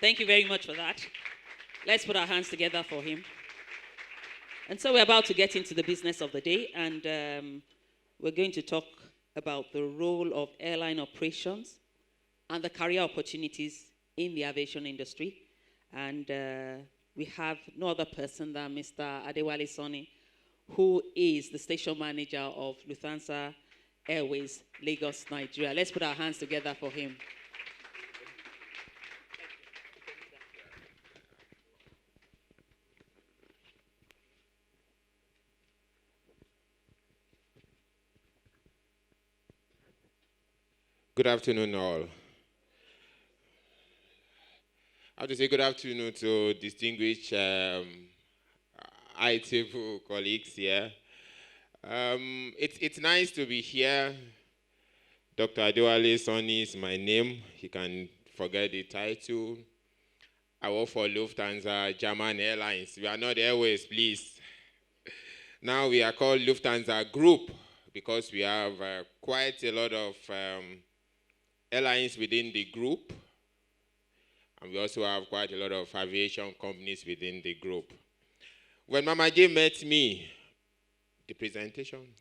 Thank you very much for that. Let's put our hands together for him. And so we're about to get into the business of the day, and we're going to talk about the role of airline operations and the career opportunities in the aviation industry. And we have no other person than Mr. Adewale Sonny, who is the station manager of Lufthansa Airways, Lagos, Nigeria. Let's put our hands together for him. Good afternoon, all. I have to say good afternoon to distinguished high-table colleagues here. It's nice to be here. Dr. Adewale Sonny is my name. You can forget the title. I work for Lufthansa German Airlines. We are not Airways, please. Now we are called Lufthansa Group because we have quite a lot of airlines within the group, and we also have quite a lot of aviation companies within the group. When Mama J met me,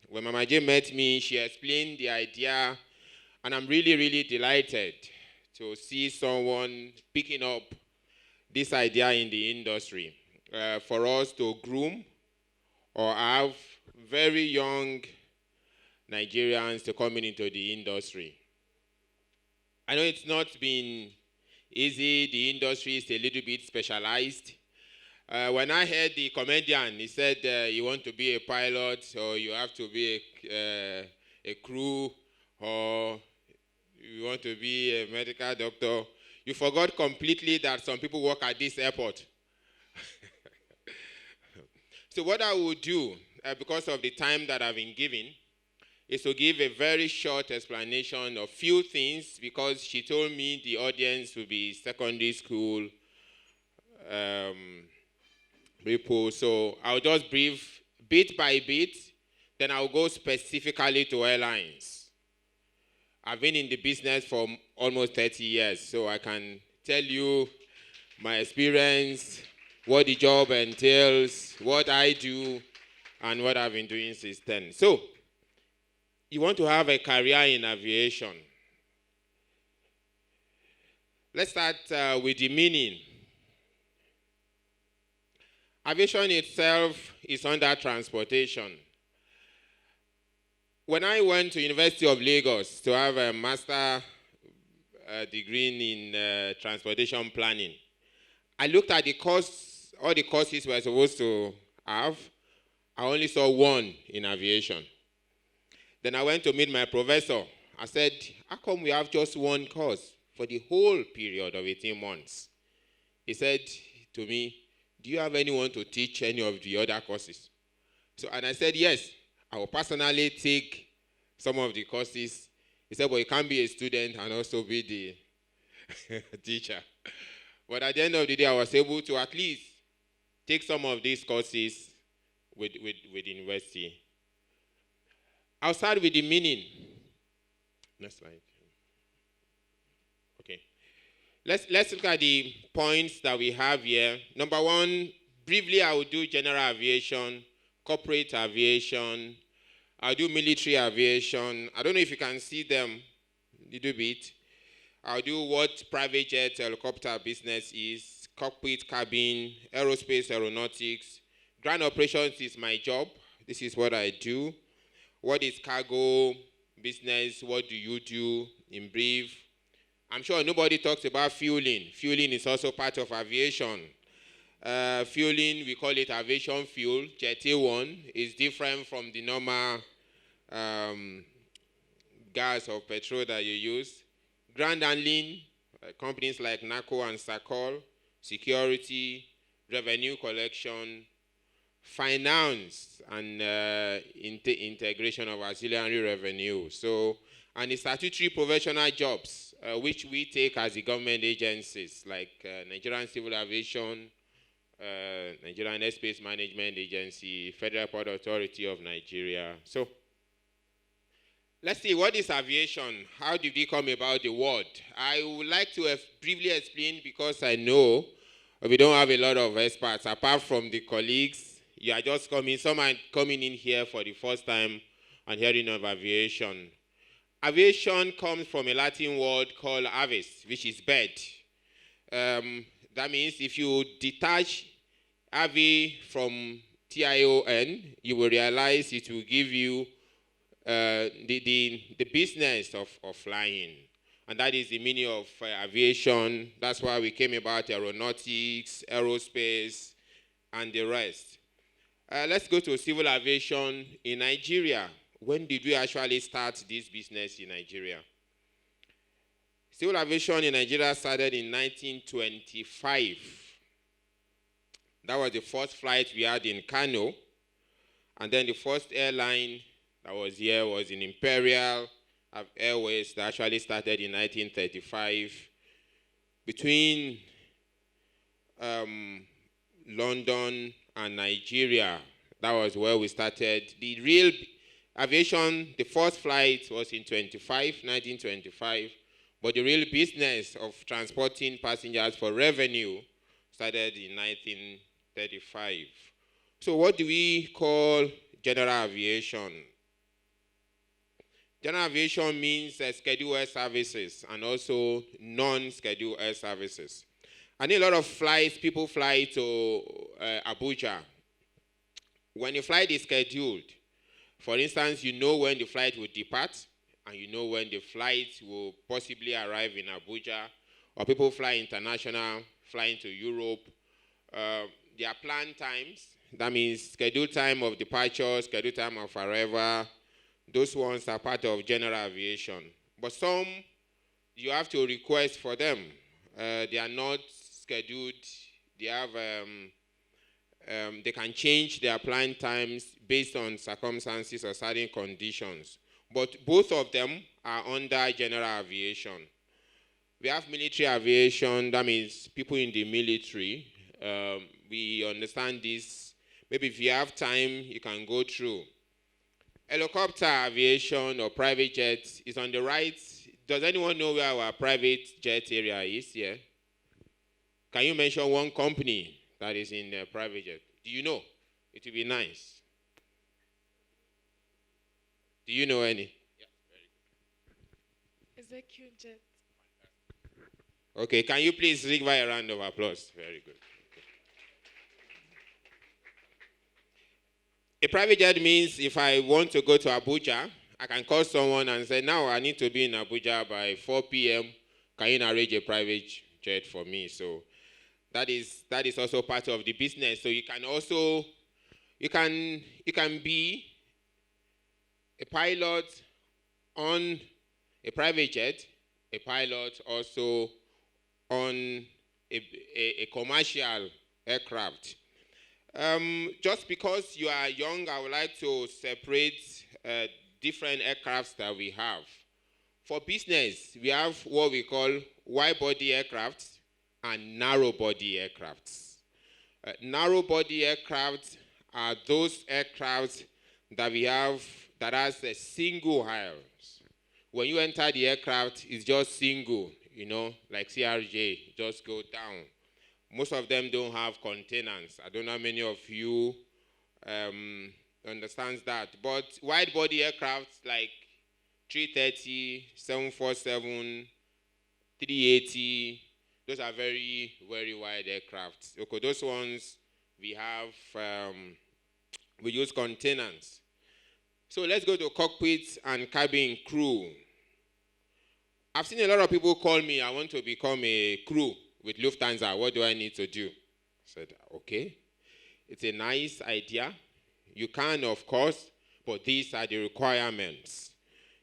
when Mama J met me, she explained the idea, and I'm really, really delighted to see someone picking up this idea in the industry for us to groom or have very young Nigerians to come into the industry. I know it's not been easy. The industry is a little bit specialized. When I heard the comedian, he said you want to be a pilot, or you have to be a crew, or you want to be a medical doctor, you forgot completely that some people work at this airport. So what I will do, because of the time that I've been given, is to give a very short explanation of few things, because she told me the audience will be secondary school people. So I'll just brief bit by bit, then I'll go specifically to airlines. I've been in the business for almost 30 years, so I can tell you my experience, what the job entails, what I do, and what I've been doing since then. So, you want to have a career in aviation. Let's start with the meaning. Aviation itself is under transportation. When I went to University of Lagos to have a master degree in transportation planning, I looked at the course, all the courses we're supposed to have. I only saw one in aviation. Then I went to meet my professor. I said, how come we have just one course for the whole period of 18 months? He said to me, do you have anyone to teach any of the other courses? And I said, yes, I will personally take some of the courses. He said, well, you can't be a student and also be the teacher. But at the end of the day, I was able to at least take some of these courses with the university. I'll start with the meaning. Next slide. Okay. Let's look at the points that we have here. Number one, briefly, I will do general aviation, corporate aviation. I'll do military aviation. I don't know if you can see them a little bit. I'll do what private jet helicopter business is, cockpit, cabin, aerospace, aeronautics. Ground operations is my job. This is what I do. What is cargo business? What do you do in brief? I'm sure nobody talks about fueling. Fueling is also part of aviation. Fueling, we call it aviation fuel. Jet A1 is different from the normal gas or petrol that you use. Ground handling, companies like NACO and SACOL, security, revenue collection, finance, and integration of auxiliary revenue. So, and the statutory professional jobs, which we take as the government agencies, like Nigerian Civil Aviation, Nigerian Airspace Management Agency, Federal Port Authority of Nigeria. So, Let's see, what is aviation? How did we come about the word? I would like to briefly explain because I know we don't have a lot of experts. Apart from the colleagues, you are just coming, some are coming in here for the first time and hearing of aviation. Aviation comes from a Latin word called avis, which is bird. That means if you detach avi from tion, you will realize it will give you the business of flying. And that is the meaning of aviation. That's why we came about aeronautics, aerospace, and the rest. Let's go to civil aviation in Nigeria. When did we actually start this business in Nigeria? Civil aviation in Nigeria started in 1925. That was the first flight we had in Kano. And then the first airline that was here was in Imperial Airways that actually started in 1935. Between London and Nigeria, that was where we started. The real aviation, the first flight was in 1925, but the real business of transporting passengers for revenue started in 1935. So what do we call general aviation? General aviation means scheduled air services and also non-scheduled air services. And a lot of flights, people fly to Abuja. When a flight is scheduled, for instance, you know when the flight will depart, and you know when the flight will possibly arrive in Abuja, or people fly international, flying to Europe. Their planned times, that means scheduled time of departure, scheduled time of arrival, those ones are part of general aviation. But some, you have to request for them. They are not scheduled. They have, they can change their planned times based on circumstances or certain conditions. But both of them are under general aviation. We have military aviation, that means people in the military. We understand this. Maybe if you have time, you can go through. Helicopter aviation or private jets is on the right. Does anyone know where our private jet area is here? Can you mention one company that is in private jet? Do you know? It would be nice. Do you know any? Yeah, very good. EQ Jet. Okay, can you please give a round of applause? Very good. A private jet means if I want to go to Abuja, I can call someone and say, now I need to be in Abuja by 4 p.m. Can you arrange a private jet for me? So that is also part of the business. So you can also, you can be a pilot on a private jet, a pilot also on a commercial aircraft. Just because you are young, I would like to separate different aircrafts that we have. For business, we have what we call wide-body aircrafts and narrow-body aircrafts. Narrow-body aircrafts are those aircrafts that we have that has a single aisles. When you enter the aircraft, it's just single, you know, like CRJ, just go down. Most of them don't have containers. I don't know how many of you understands that. But wide-body aircraft like 330, 747, 380, those are very, very wide aircraft. Okay, those ones we have, we use containers. So let's go to cockpit and cabin crew. I've seen a lot of people call me, I want to become a crew with Lufthansa. What do I need to do? I said, okay. It's a nice idea. You can, of course, but these are the requirements.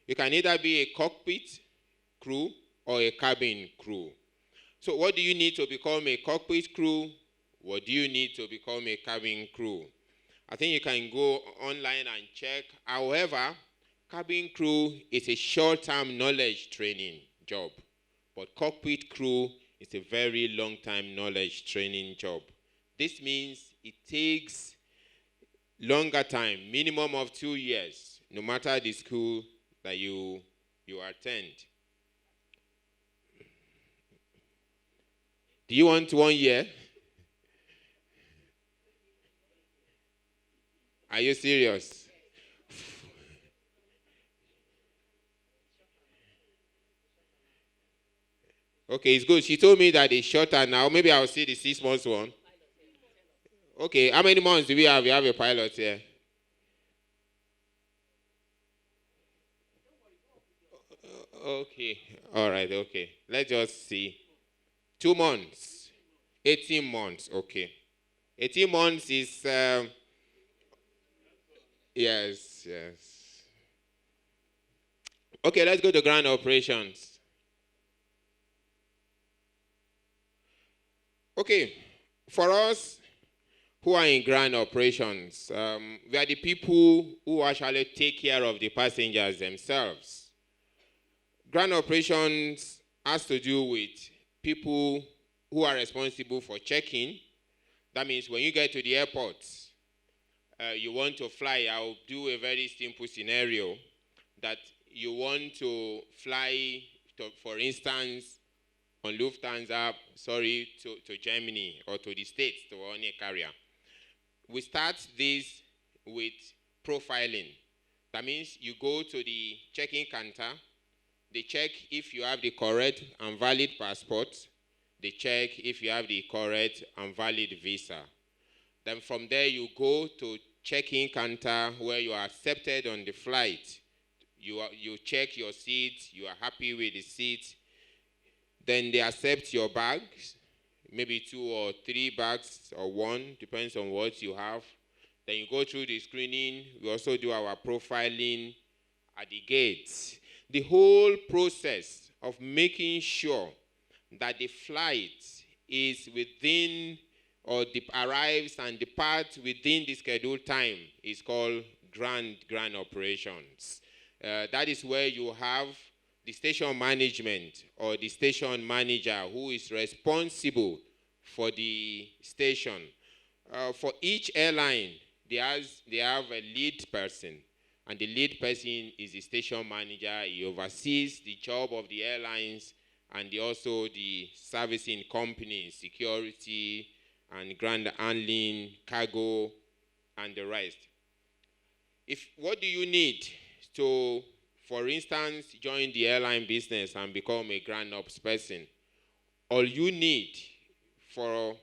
You can either be a cockpit crew or a cabin crew. So what do you need to become a cockpit crew? What do you need to become a cabin crew? I think you can go online and check. However, cabin crew is a short-term knowledge training job, but cockpit crew is a very long-time knowledge training job. This means it takes longer time, minimum of 2 years, no matter the school that you attend. Do you want 1 year? Are you serious? Okay, it's good. She told me that it's shorter now. Maybe I'll see the 6 months one. Okay, how many months do we have? We have a pilot here. Okay, all right, okay. Let's just see. 2 months. 18 months, okay. 18 months is, yes. Okay, let's go to ground operations. Okay, for us who are in ground operations, we are the people who actually take care of the passengers themselves. Ground operations has to do with people who are responsible for check-in. That means when you get to the airport, you want to fly. I'll do a very simple scenario that you want to fly, for instance, on Lufthansa, to Germany or to the States, to any carrier. We start this with profiling. That means you go to the check-in counter. They check if you have the correct and valid passport. They check if you have the correct and valid visa. Then from there, you go to check-in counter where you are accepted on the flight. You check your seat. You are happy with the seat. Then they accept your bags, maybe 2 or 3 bags or 1, depends on what you have. Then you go through the screening. We also do our profiling at the gates. The whole process of making sure that the flight is within or arrives and departs within the scheduled time is called ground operations. That is where you have the station management or the station manager who is responsible for the station. For each airline, they have a lead person, and the lead person is the station manager. He oversees the job of the airlines and also the servicing companies, security and ground handling, cargo, and the rest. What do you need to, for instance, join the airline business and become a ground ops person? All you need to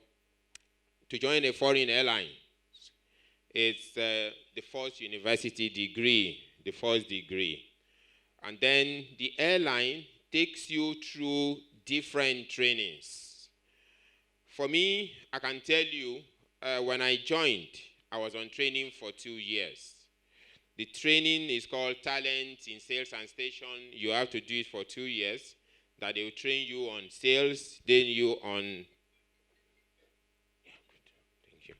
join a foreign airline is the first university degree, the first degree. And then the airline takes you through different trainings. For me, I can tell you, when I joined, I was on training for 2 years. The training is called Talent in Sales and Station. You have to do it for 2 years. That they will train you on sales, then you on. Thank you.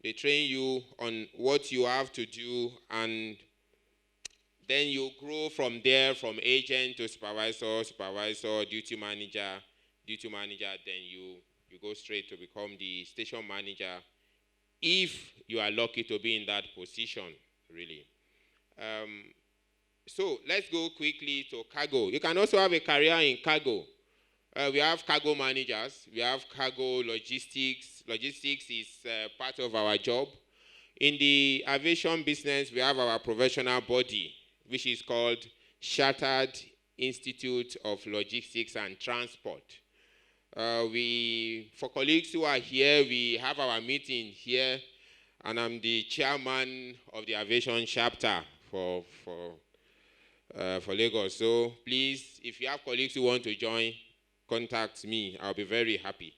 They train you on what you have to do, and then you grow from there, from agent to supervisor, duty manager, then you go straight to become the station manager if you are lucky to be in that position, really. So let's go quickly to cargo. You can also have a career in cargo. We have cargo managers. We have cargo logistics. Logistics is part of our job. In the aviation business, we have our professional body, which is called Chartered Institute of Logistics and Transport. For colleagues who are here, we have our meeting here, and I'm the chairman of the aviation chapter for Lagos. So please, if you have colleagues who want to join, contact me. I'll be very happy.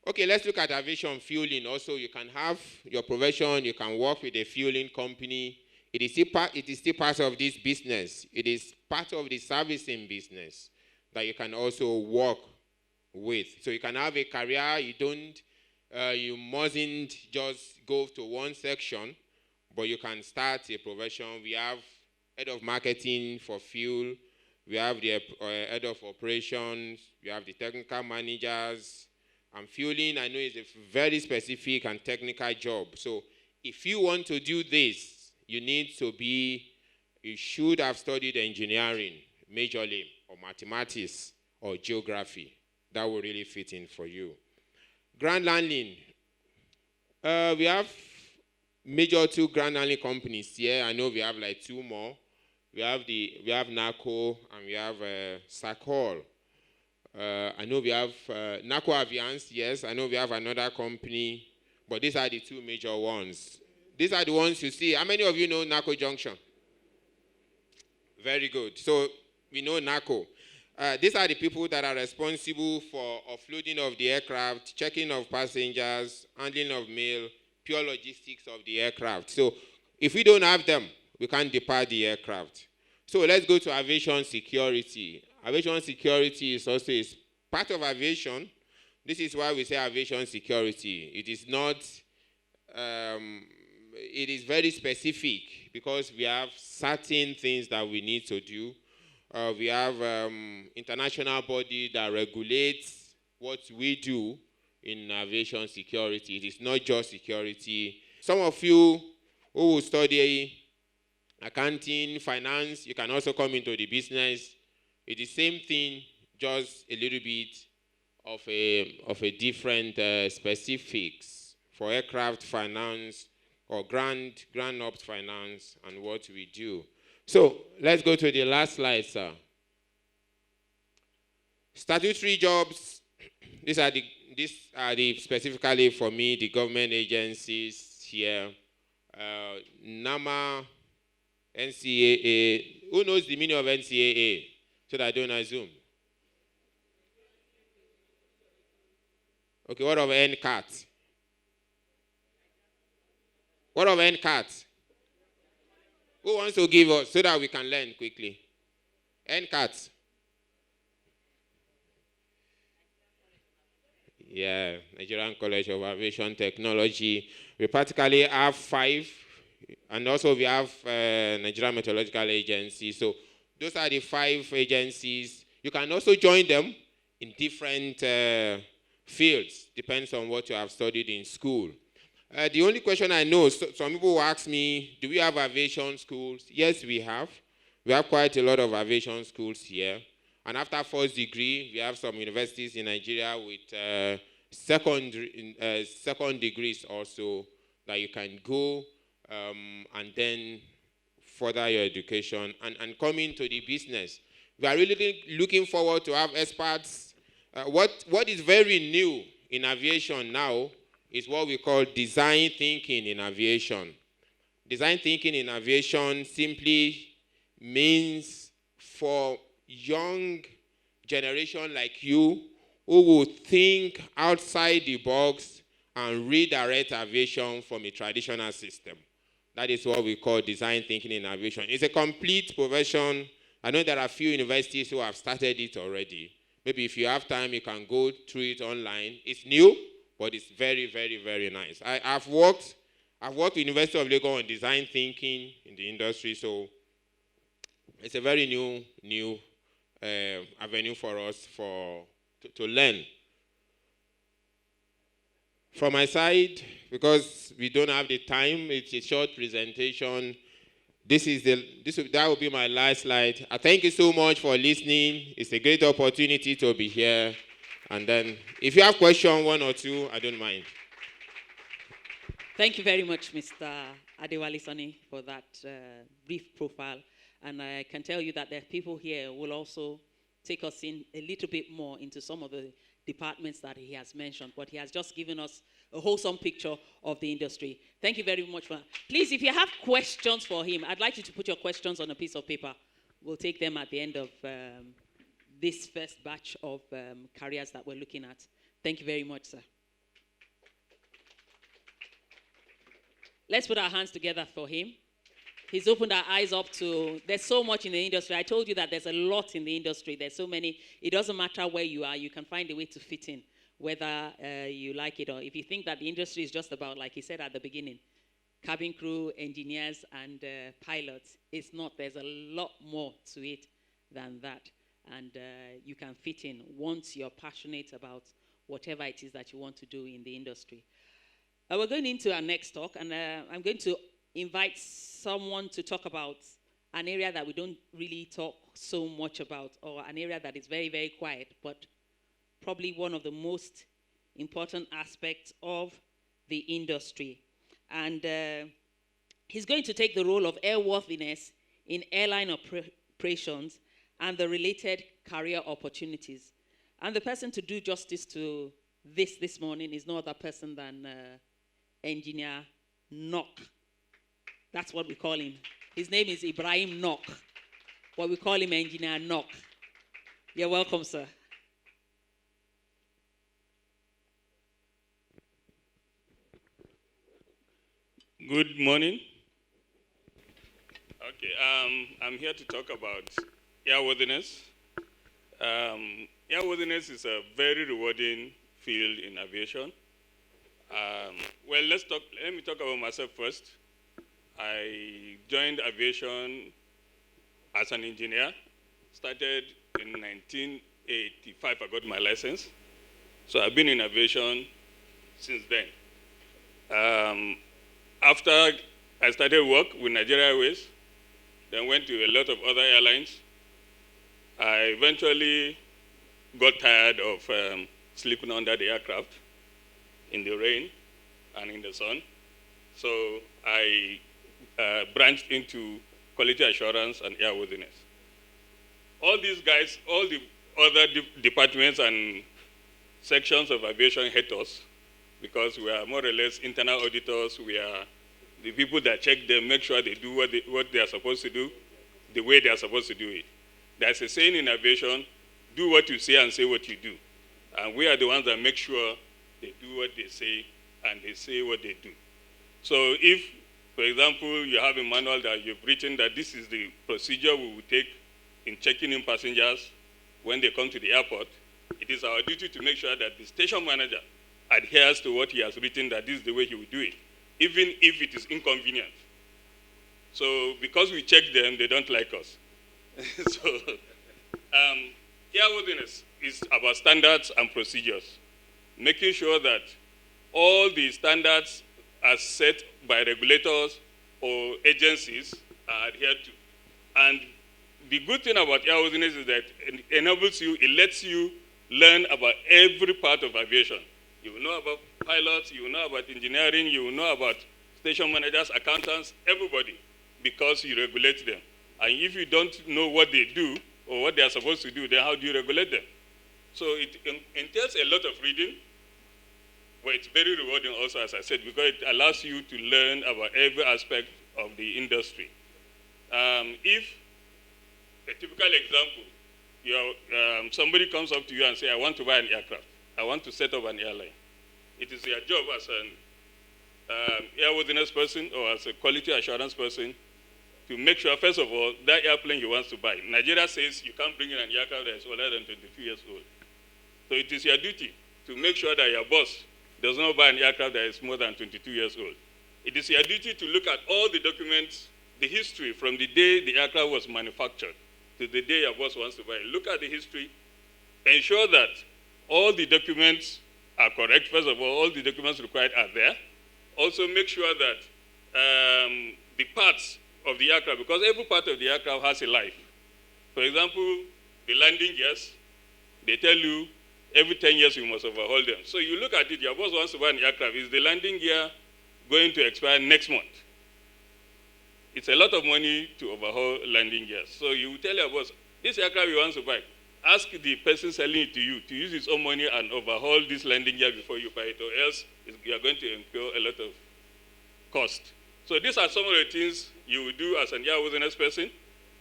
Okay, let's look at aviation fueling. Also, you can have your profession. You can work with a fueling company. It is still part of this business. It is part of the servicing business that you can also work with. So you can have a career. You mustn't just go to one section, but you can start a profession. We have head of marketing for fuel. We have the head of operations. We have the technical managers. And fueling, I know, is a very specific and technical job. So if you want to do this, you need to be you should have studied engineering majorly, or mathematics, or geography. That will really fit in for you. Ground handling. We have major 2 ground handling companies here. I know we have like 2 more. We have NACO and we have SACOL. I know we have NACO Aviance, yes. I know we have another company, but these are the 2 major ones. These are the ones you see. How many of you know NACO Junction? Very good. So we know NACO. These are the people that are responsible for offloading of the aircraft, checking of passengers, handling of mail, pure logistics of the aircraft. So if we don't have them, we can't depart the aircraft. So let's go to aviation security. Aviation security is also part of aviation. This is why we say aviation security. It is not, it is very specific because we have certain things that we need to do. We have international body that regulates what we do in aviation security. It is not just security. Some of you who will study accounting, finance, you can also come into the business. It's the same thing, just a little bit of a different specifics for aircraft finance or ground ops finance and what we do. So let's go to the last slide, sir. Statutory jobs. These are the specifically for me, the government agencies here. NAMA, NCAA. Who knows the meaning of NCAA? So that I don't assume. Okay, what of NCAT? What of NCAT? Who wants to give us so that we can learn quickly? NCAT. Yeah, Nigerian College of Aviation Technology. We practically have 5, and also we have Nigerian Meteorological Agency. So those are the 5 agencies. You can also join them in different fields, depends on what you have studied in school. The only question I know, some people will ask me, do we have aviation schools? Yes, we have. We have quite a lot of aviation schools here. And after first degree, we have some universities in Nigeria with second degrees also that you can go and then further your education and come into the business. We are really looking forward to have experts. What is very new in aviation now is what we call design thinking in aviation. Design thinking in aviation simply means for young generation like you who will think outside the box and redirect aviation from a traditional system. That is what we call design thinking in aviation. It's a complete profession. I know there are a few universities who have started it already. Maybe if you have time, you can go through it online. It's new, but it's very, very, very nice. I've worked with University of Lagos on design thinking in the industry, so it's a very new avenue for us to learn. From my side, because we don't have the time, it's a short presentation. That will be my last slide. I thank you so much for listening. It's a great opportunity to be here. And then, if you have questions, 1 or 2, I don't mind. Thank you very much, Mr. Adewale Sani, for that brief profile. And I can tell you that there are people here who will also take us in a little bit more into some of the departments that he has mentioned, but he has just given us a wholesome picture of the industry. Thank you very much for that. Please, if you have questions for him, I'd like you to put your questions on a piece of paper. We'll take them at the end of this first batch of careers that we're looking at. Thank you very much, sir. Let's put our hands together for him. He's opened our eyes up to, there's so much in the industry. I told you that there's a lot in the industry. There's so many. It doesn't matter where you are. You can find a way to fit in, whether you like it or if you think that the industry is just about, like he said at the beginning, cabin crew, engineers, and pilots. It's not. There's a lot more to it than that. And you can fit in once you're passionate about whatever it is that you want to do in the industry. We're going into our next talk, and I'm going to invite someone to talk about an area that we don't really talk so much about, or an area that is very, very quiet, but probably one of the most important aspects of the industry. And he's going to take the role of airworthiness in airline operations and the related career opportunities. And the person to do justice to this morning is no other person than Engineer Knock. That's what we call him. His name is Ibrahim Knock, but we call him Engineer Knock. You're welcome, sir. Good morning. Okay, I'm here to talk about airworthiness. Airworthiness is a very rewarding field in aviation. Well, let me talk about myself first. I joined aviation as an engineer, started in 1985, I got my license. So I've been in aviation since then. After I started work with Nigeria Airways, then went to a lot of other airlines, I eventually got tired of sleeping under the aircraft in the rain and in the sun. So I branched into quality assurance and airworthiness. All these guys, all the other departments and sections of aviation hate us because we are more or less internal auditors. We are the people that check them, make sure they do what they are supposed to do, the way they are supposed to do it. There's a saying in aviation, do what you say and say what you do. And we are the ones that make sure they do what they say and they say what they do. So if, for example, you have a manual that you've written that this is the procedure we will take in checking in passengers when they come to the airport, it is our duty to make sure that the station manager adheres to what he has written, that this is the way he will do it, even if it is inconvenient. So because we check them, they don't like us. So airworthiness is about standards and procedures, making sure that all the standards as set by regulators or agencies are adhered to. And the good thing about airworthiness is that it enables you, it lets you learn about every part of aviation. You will know about pilots, you will know about engineering, you will know about station managers, accountants, everybody, because you regulate them. And if you don't know what they do or what they are supposed to do, then how do you regulate them? So it entails a lot of reading, but it's very rewarding also, as I said, because it allows you to learn about every aspect of the industry. If a typical example, somebody comes up to you and says, I want to buy an aircraft. I want to set up an airline. It is your job as an airworthiness person or as a quality assurance person to make sure, first of all, that airplane he wants to buy. Nigeria says you can't bring in an aircraft that is older than 22 years old. So it is your duty to make sure that your boss does not buy an aircraft that is more than 22 years old. It is your duty to look at all the documents, the history from the day the aircraft was manufactured to the day your boss wants to buy it. Look at the history, ensure that all the documents are correct. First of all the documents required are there. Also make sure that the parts of the aircraft, because every part of the aircraft has a life. For example, the landing gears, they tell you every 10 years you must overhaul them. So you look at it, your boss wants to buy an aircraft. Is the landing gear going to expire next month? It's a lot of money to overhaul landing gears. So you tell your boss, this aircraft you want to buy, ask the person selling it to you to use his own money and overhaul this landing gear before you buy it, or else you are going to incur a lot of cost. So these are some of the things you will do as an airworthiness person.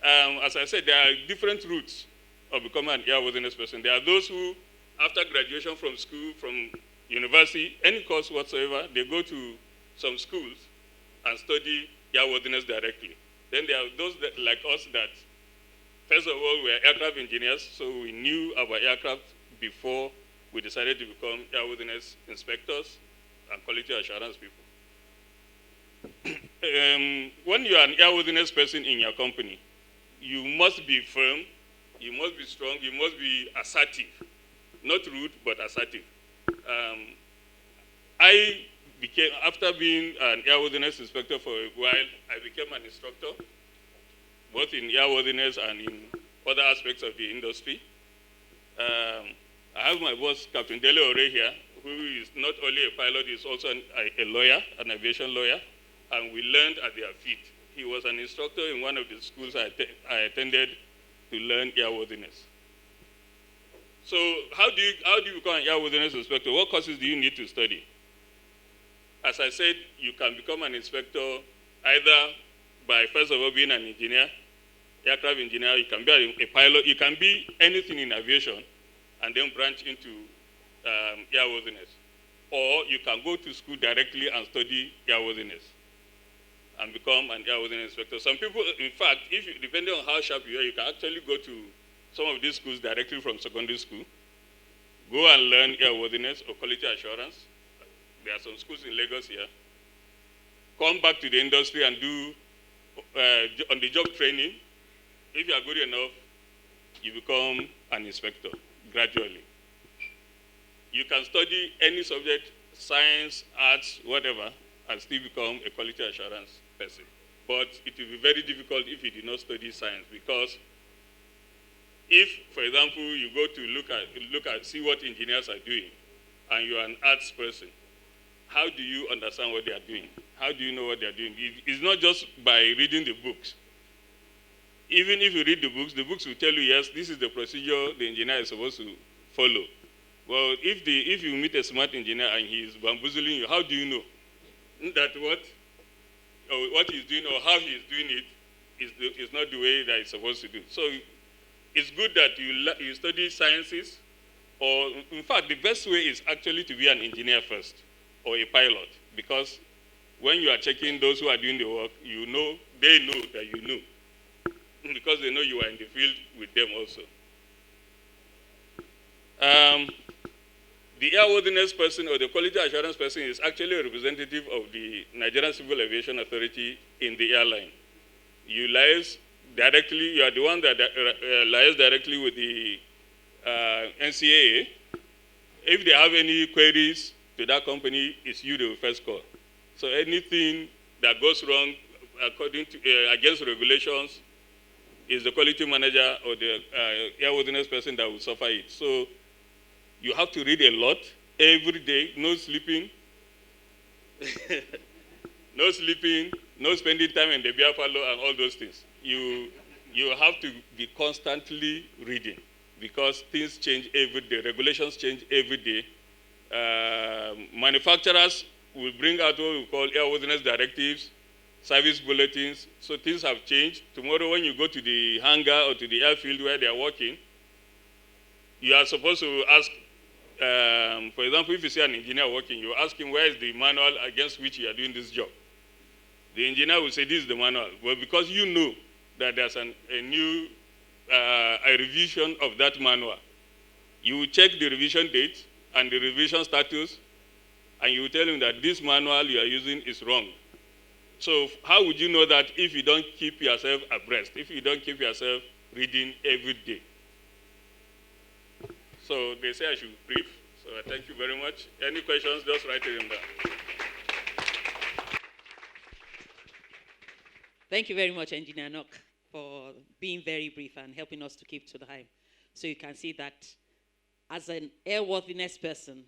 As I said, there are different routes of becoming an airworthiness person. There are those who, after graduation from school, from university, any course whatsoever, they go to some schools and study airworthiness directly. Then there are those that, like us, that first of all, we are aircraft engineers, so we knew about aircraft before we decided to become airworthiness inspectors and quality assurance people. When you are an airworthiness person in your company, you must be firm, you must be strong, you must be assertive. Not rude, but assertive. I became, after being an airworthiness inspector for a while, I became an instructor. both in airworthiness and in other aspects of the industry. I have my boss, Captain Dele Ore here, who is not only a pilot, he's also a lawyer, an aviation lawyer, and we learned at their feet. He was an instructor in one of the schools I attended to learn airworthiness. So how do you become an airworthiness inspector? What courses do you need to study? As I said, you can become an inspector either by, first of all, being an engineer, aircraft engineer. You can be a pilot. You can be anything in aviation and then branch into airworthiness. Or you can go to school directly and study airworthiness and become an airworthiness inspector. Some people, in fact, depending on how sharp you are, you can actually go to some of these schools directly from secondary school, go and learn airworthiness or quality assurance. There are some schools in Lagos here. Come back to the industry and do on-the-job training. If you are good enough, you become an inspector gradually. You can study any subject, science, arts, whatever, and still become a quality assurance person. But it will be very difficult if you do not study science, because if, for example, you go to see what engineers are doing, and you are an arts person, how do you understand what they are doing? How do you know what they are doing? It's not just by reading the books. Even if you read the books will tell you, yes, this is the procedure the engineer is supposed to follow. Well, if you meet a smart engineer and he is bamboozling you, how do you know that what he's doing or how he's doing it is not the way that he's supposed to do? So it's good that you study sciences, or in fact, the best way is actually to be an engineer first, or a pilot, because when you are checking those who are doing the work, they know that you know, because they know you are in the field with them also. The airworthiness person or the quality assurance person is actually a representative of the Nigerian Civil Aviation Authority in the airline. You liaise directly, you are the one that liaise directly with the NCAA. If they have any queries to that company, it's you they will first call. So anything that goes wrong against regulations is the quality manager or the airworthiness person that will suffer it. So you have to read a lot every day, no sleeping, no sleeping, no spending time in the beer parlor and all those things. You have to be constantly reading, because things change every day, regulations change every day. Manufacturers will bring out what we call airworthiness directives, service bulletins, so things have changed. Tomorrow when you go to the hangar or to the airfield where they are working, you are supposed to ask, for example, if you see an engineer working, you ask him where is the manual against which you are doing this job. The engineer will say, this is the manual. Well, because you know that there's a new revision of that manual, you will check the revision date and the revision status, and you will tell him that this manual you are using is wrong. So how would you know that if you don't keep yourself abreast, if you don't keep yourself reading every day? So they say I should brief. So I thank you very much. Any questions, just write them down. Thank you very much, Engineer Nock, for being very brief and helping us to keep to the time. So you can see that as an airworthiness person,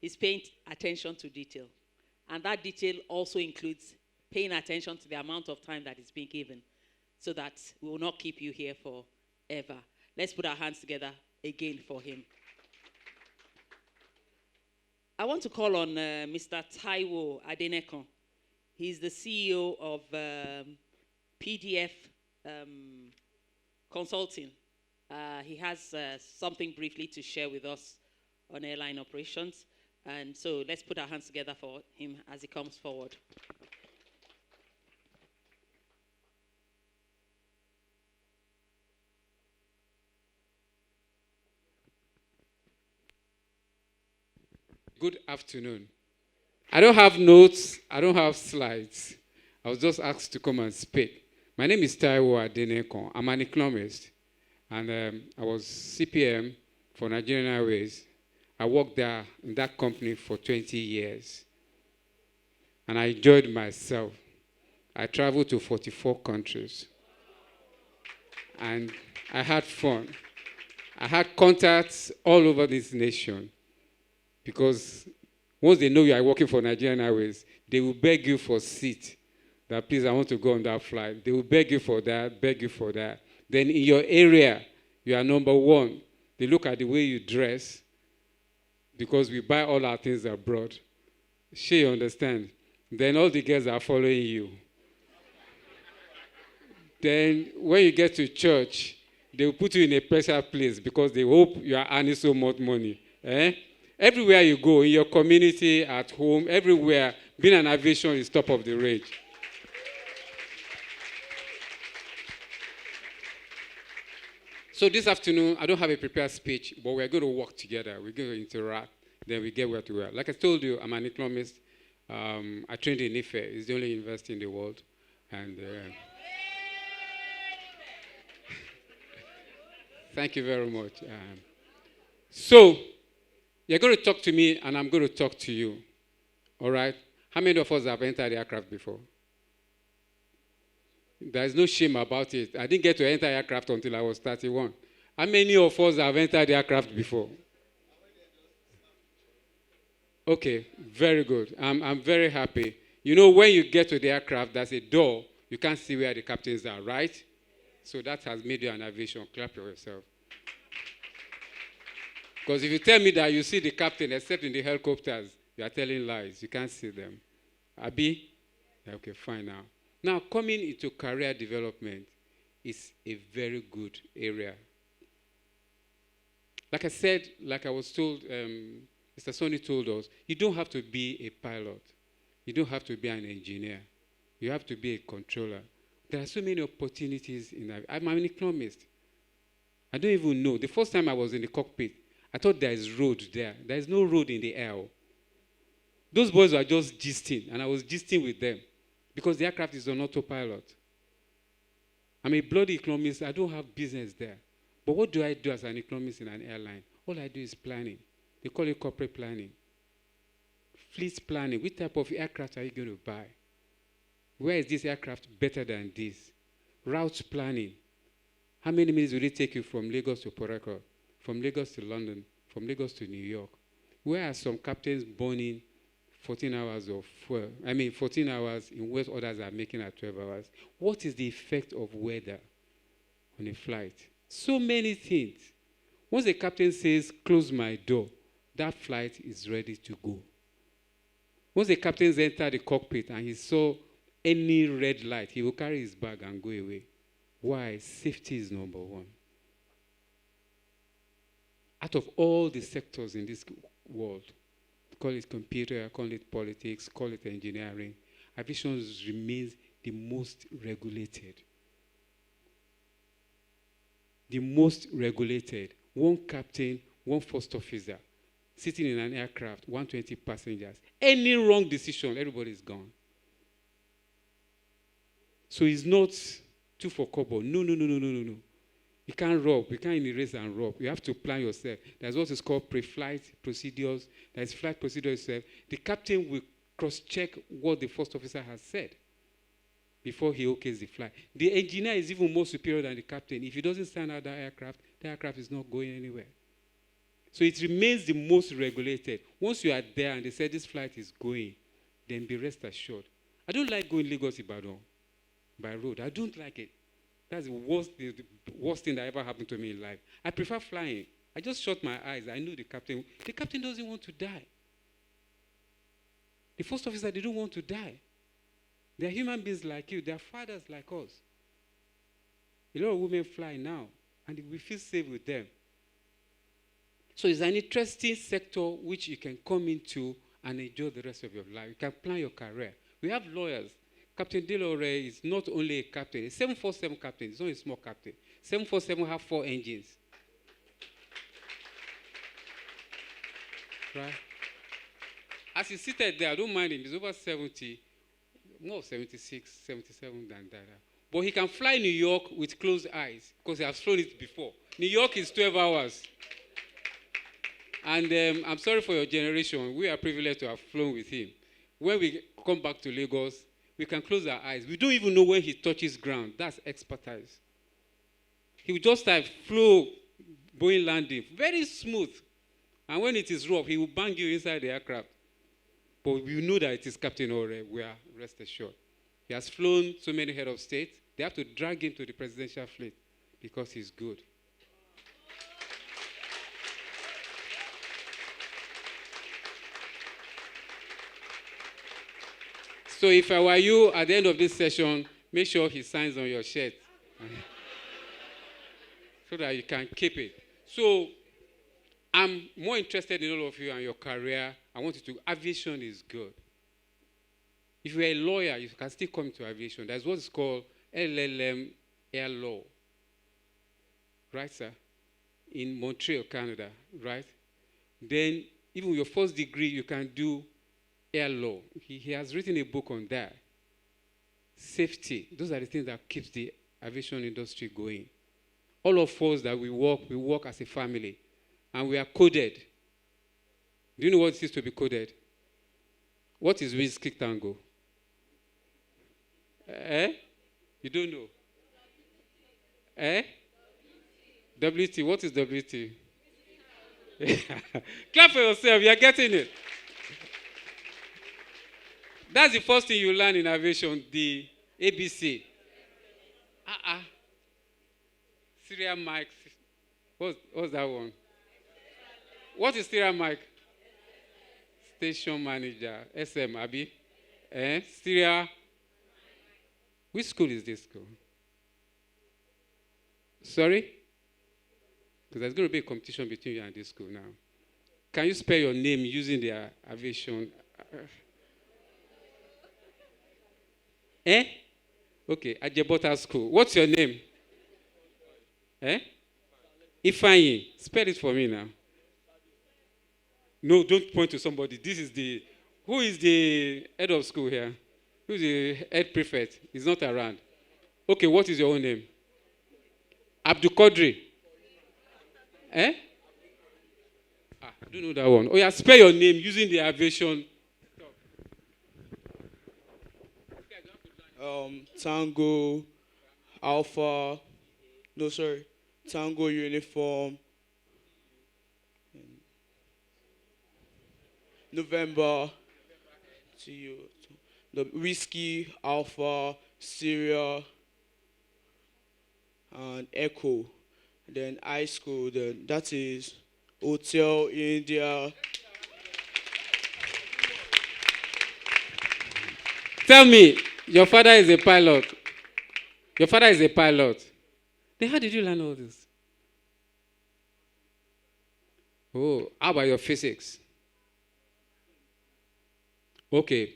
he's paying attention to detail. And that detail also includes paying attention to the amount of time that is being given, so that we will not keep you here forever. Let's put our hands together again for him. I want to call on Mr. Taiwo Adenekon. He's the CEO of PDF Consulting. He has something briefly to share with us on airline operations. And so let's put our hands together for him as he comes forward. Good afternoon. I don't have notes. I don't have slides. I was just asked to come and speak. My name is Taiwo Adenekon. I'm an economist, and I was CPM for Nigerian Airways. I worked there in that company for 20 years, and I enjoyed myself. I traveled to 44 countries. and I had fun. I had contacts all over this nation because once they know you are working for Nigerian Airways, they will beg you for seat. That please, I want to go on that flight. They will beg you for that, beg you for that. Then in your area, you are number one. They look at the way you dress because we buy all our things abroad. You understand? Then all the girls are following you. Then when you get to church, they will put you in a special place because they hope you are earning so much money. Everywhere you go, in your community, at home, everywhere, being an aviation is top of the range. So this afternoon, I don't have a prepared speech, but we're going to work together. We're going to interact. Then we get where to where. Like I told you, I'm an economist. I trained in IFE. It's the only university in the world. And thank you very much. So you're going to talk to me, and I'm going to talk to you. All right? How many of us have entered the aircraft before? There's no shame about it. I didn't get to enter aircraft until I was 31. How many of us have entered the aircraft before? Okay, very good. I'm very happy. You know, when you get to the aircraft, there's a door. You can't see where the captains are, right? So that has made you an aviation. Clap for yourself. Because if you tell me that you see the captain, except in the helicopters, you are telling lies. You can't see them. Abi? Okay, fine now. Now, coming into career development is a very good area. Like I said, like I was told, Mr. Sony told us, you don't have to be a pilot. You don't have to be an engineer. You have to be a controller. There are so many opportunities in that. I'm an economist. I don't even know. The first time I was in the cockpit, I thought there is road there. There is no road in the air. Those boys were just gisting, and I was gisting with them because the aircraft is on autopilot. I'm a bloody economist. I don't have business there. But what do I do as an economist in an airline? All I do is planning. They call it corporate planning. Fleet planning. Which type of aircraft are you going to buy? Where is this aircraft better than this? Route planning. How many minutes will it take you from Lagos to Port Harcourt, from Lagos to London, from Lagos to New York? Where are some captains burning 14 hours of fuel? 14 hours in what others are making at 12 hours. What is the effect of weather on a flight? So many things. Once the captain says, close my door, that flight is ready to go. Once the captains enter the cockpit and he saw any red light, he will carry his bag and go away. Why? Safety is number one. Out of all the sectors in this world, call it computer, call it politics, call it engineering, aviation remains the most regulated. The most regulated. One captain, one first officer, sitting in an aircraft, 120 passengers. Any wrong decision, everybody is gone. So it's not two for kobo. No. You can't rob. You can't erase and rob. You have to plan yourself. There's what is called pre-flight procedures. There's flight procedure itself. The captain will cross-check what the first officer has said before he okays the flight. The engineer is even more superior than the captain. If he doesn't stand out the aircraft is not going anywhere. So it remains the most regulated. Once you are there and they say this flight is going, then be rest assured. I don't like going Lagos-Ibadan by road. I don't like it. That's the worst thing that ever happened to me in life. I prefer flying. I just shut my eyes. I knew the captain. The captain doesn't want to die. The first officer, they don't want to die. They're human beings like you. They're fathers like us. A lot of women fly now, and we feel safe with them. So it's an interesting sector which you can come into and enjoy the rest of your life. You can plan your career. We have lawyers. Captain Delore is not only a captain, a 747 captain. He's not a small captain. 747 have 4 engines. Right? As he's seated there, I don't mind him. He's over 70, more 76, 77 than that. But he can fly New York with closed eyes because he has flown it before. New York is 12 hours. And I'm sorry for your generation. We are privileged to have flown with him. When we come back to Lagos, we can close our eyes. We don't even know where he touches ground. That's expertise. He will just like flow, Boeing landing, very smooth. And when it is rough, he will bang you inside the aircraft. But we know that it is Captain Ore. We are rest assured. He has flown so many head of state. They have to drag him to the presidential fleet because he's good. So if I were you, at the end of this session, make sure he signs on your shirt so that you can keep it. So I'm more interested in all of you and your career. I want you to, aviation is good. If you're a lawyer, you can still come to aviation. That's what is called LLM Air Law. Right, sir? In Montreal, Canada, right? Then even your first degree, you can do air law. He has written a book on that. Safety. Those are the things that keeps the aviation industry going. All of us that we work as a family. And we are coded. Do you know what it is to be coded? What is Whiskey Tango? You don't know? WT. What is WT? Clap for yourself. You are getting it. That's the first thing you learn in aviation, the ABC. Serial mic. What's that one? What is serial mic? Station manager. SM, Abi. Serial. Which school is this school? Sorry? Because there's going to be a competition between you and this school now. Can you spell your name using the aviation? Okay, Ajebota School. What's your name? Ifeanyi. Spell it for me now. No, don't point to somebody. Who is the head of school here? Who is the head prefect? He's not around. Okay, what is your own name? Abdul Qadri. I don't know that one. Oh yeah, spell your name using the aviation. Tango, Alpha, Tango uniform, November, the Whiskey, Alpha, Sierra, and Echo. Then high school, then that is Hotel India. Tell me, your father is a pilot. Your father is a pilot. Then how did you learn all this? Oh, how about your physics? Okay.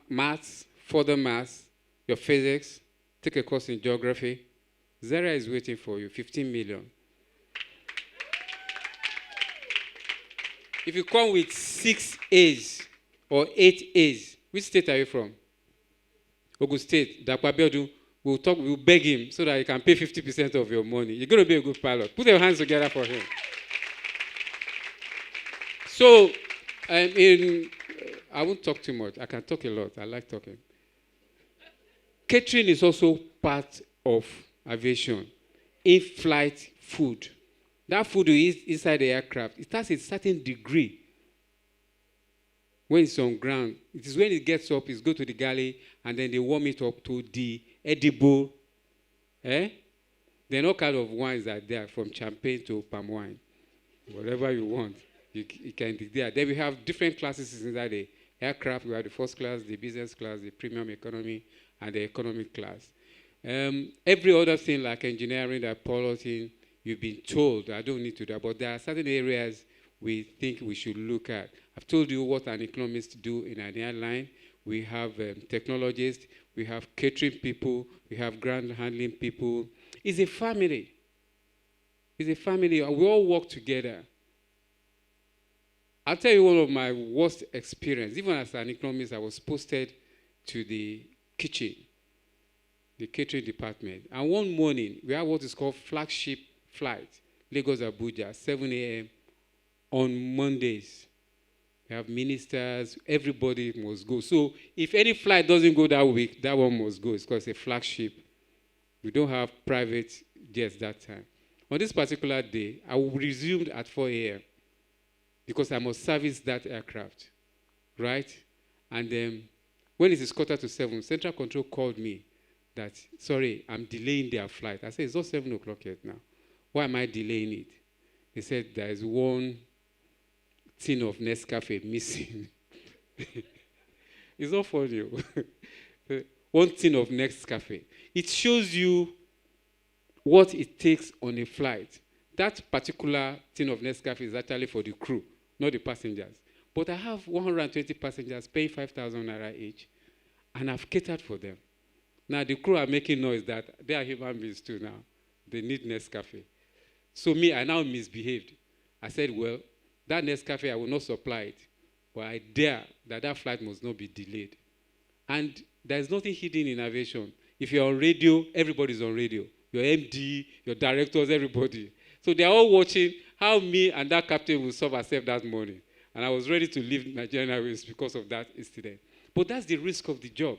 Maths, further maths, your physics, take a course in geography. Zara is waiting for you, 15 million. If you come with 6 A's or 8 A's, which state are you from? Ogun State. Dakwabedu, we'll beg him so that he can pay 50% of your money. You're going to be a good pilot. Put your hands together for him. So, I won't talk too much. I can talk a lot. I like talking. Catering is also part of aviation. In-flight food. That food you eat inside the aircraft, it has a certain degree. When it's on ground, it is when it gets up, it's go to the galley, and then they warm it up to the edible. Then all kind of wines are there, from champagne to palm wine. Whatever you want, you can be there. Then we have different classes inside the aircraft. We have the first class, the business class, the premium economy, and the economic class. Every other thing like engineering, that piloting, you've been told, I don't need to do that, but there are certain areas we think we should look at. I've told you what an economist do in an airline. We have technologists, we have catering people, we have ground handling people. It's a family. It's a family. We all work together. I'll tell you one of my worst experience. Even as an economist, I was posted to the kitchen, the catering department. And one morning, we have what is called flagship flight, Lagos Abuja, 7 a.m. on Mondays. We have ministers, everybody must go. So if any flight doesn't go that week, that one must go. It's called a flagship. We don't have private jets that time. On this particular day, I resumed at 4 a.m. because I must service that aircraft, right? And when it is 6:45, Central Control called me that, sorry, I'm delaying their flight. I said, it's not 7 o'clock yet now. Why am I delaying it? They said, there is one tin of Nescafe missing. It's not funny. One tin of Nescafe. It shows you what it takes on a flight. That particular tin of Nescafe is actually for the crew, not the passengers. But I have 120 passengers paying 5,000 naira each, and I've catered for them. Now, the crew are making noise that they are human beings too now. They need Nescafe. So me, I now misbehaved. I said, well, that Nescafe, I will not supply it. But I dare that flight must not be delayed. And there's nothing hidden in aviation. If you're on radio, everybody's on radio. Your MD, your directors, everybody. So they're all watching how me and that captain will solve ourselves that morning. And I was ready to leave Nigerian Airways because of that incident. But that's the risk of the job.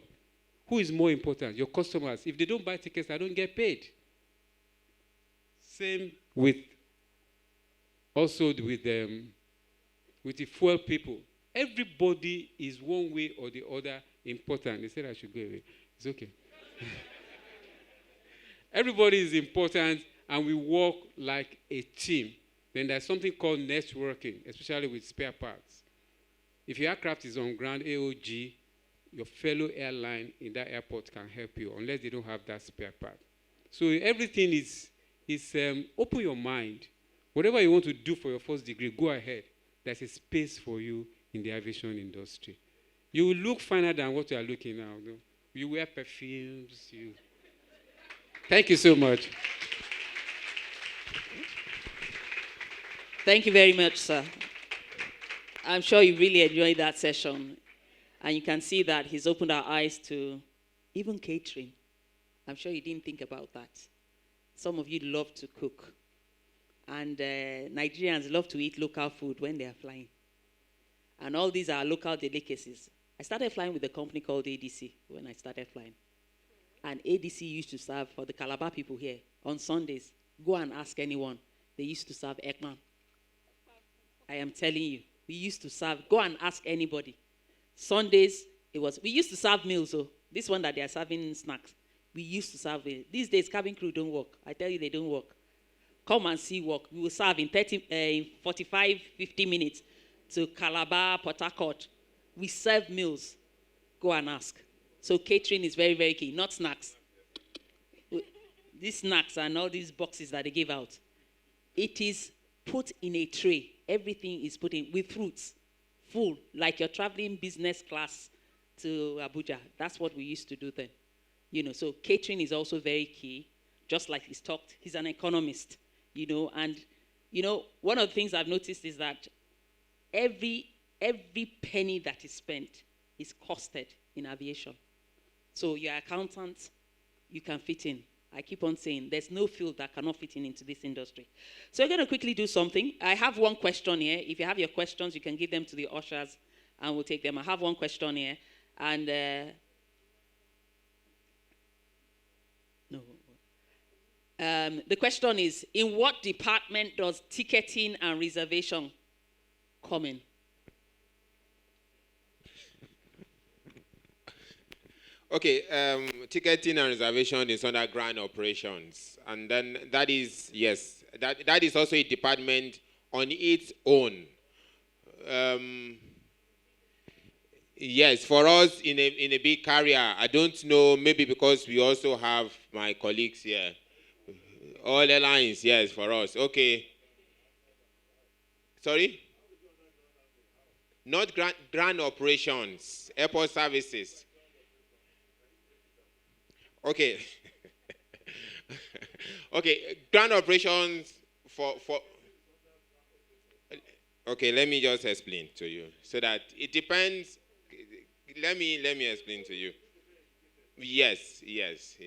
Who is more important? Your customers. If they don't buy tickets, I don't get paid. Same with the fuel people. Everybody is one way or the other important. They said I should go away. It's okay. Everybody is important, and we work like a team. Then there's something called networking, especially with spare parts. If your aircraft is on ground AOG, your fellow airline in that airport can help you, unless they don't have that spare part. So everything is open your mind. Whatever you want to do for your first degree, go ahead. There's a space for you in the aviation industry. You will look finer than what you are looking now. You wear perfumes. Thank you so much. Thank you very much, sir. I'm sure you really enjoyed that session. And you can see that he's opened our eyes to even catering. I'm sure you didn't think about that. Some of you love to cook. And Nigerians love to eat local food when they are flying. And all these are local delicacies. I started flying with a company called ADC when I started flying. And ADC used to serve for the Calabar people here on Sundays. Go and ask anyone. They used to serve Ekman. I am telling you. We used to serve. Go and ask anybody. Sundays, we used to serve meals. So this one that they are serving snacks, we used to serve it. These days, cabin crew don't work. I tell you, they don't work. Come and see work. We will serve in 45, 50 minutes to Calabar, Port Harcourt. We serve meals. Go and ask. So catering is very, very key, not snacks. These snacks and all these boxes that they give out, it is put in a tray. Everything is put in with fruits, full, like you're traveling business class to Abuja. That's what we used to do then. So catering is also very key, just like he's talked. He's an economist, and, one of the things I've noticed is that every penny that is spent is costed in aviation. So your accountant, you can fit in. I keep on saying there's no field that cannot fit into this industry. So we're going to quickly do something. I have one question here. If you have your questions, you can give them to the ushers and we'll take them. I have one question here. And the question is, in what department does ticketing and reservation come in? Okay, ticketing and reservation is under ground operations. And then that is also a department on its own. Yes, for us in a big carrier, I don't know, maybe because we also have my colleagues here. All airlines, yes, for us. Okay. Sorry? Not ground operations, airport services. Okay. Okay, ground operations for okay, let me just explain to you so that it depends. Let me explain to you. Yes. Yes.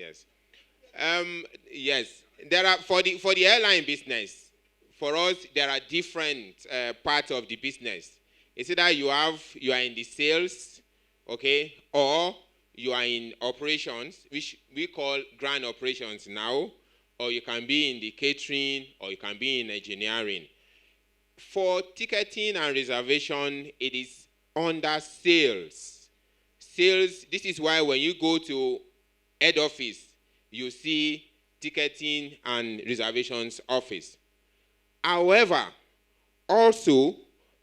There are for the airline business. For us, there are different parts of the business. It's either you are in the sales, okay, or you are in operations, which we call ground operations now, or you can be in the catering, or you can be in engineering. For ticketing and reservation, it is under sales. Sales, this is why when you go to head office, you see ticketing and reservations office. However, also,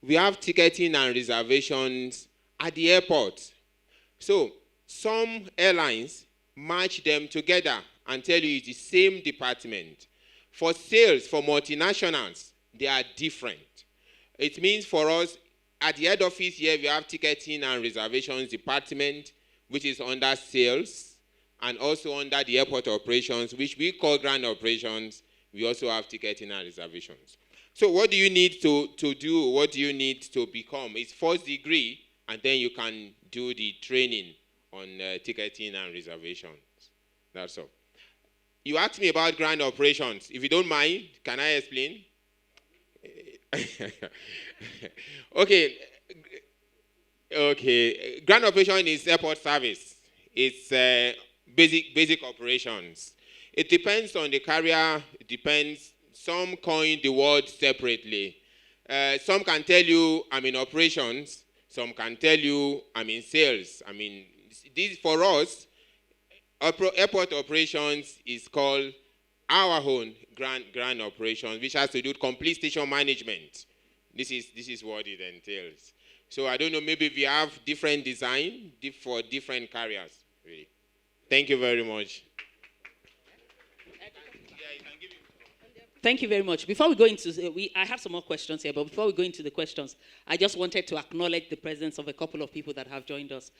we have ticketing and reservations at the airport. So, some airlines match them together and tell you it's the same department. For sales, for multinationals, they are different. It means for us, at the head office here, we have ticketing and reservations department, which is under sales, and also under the airport operations, which we call ground operations. We also have ticketing and reservations. So what do you need to do? What do you need to become? It's first degree, and then you can do the training on ticketing and reservations. That's all. You asked me about ground operations. If you don't mind, can I explain? Okay. Ground operation is airport service. It's basic operations. It depends on the carrier. It depends. Some coin the word separately. Some can tell you I'm in operations. Some can tell you I'm in sales. I mean, this for us, airport operations is called our own grand operations, which has to do with complete station management. This is what it entails. So I don't know, maybe we have different design for different carriers. Really. Thank you very much. Thank you very much. Before we go into, I have some more questions here, but before we go into the questions, I just wanted to acknowledge the presence of a couple of people that have joined us.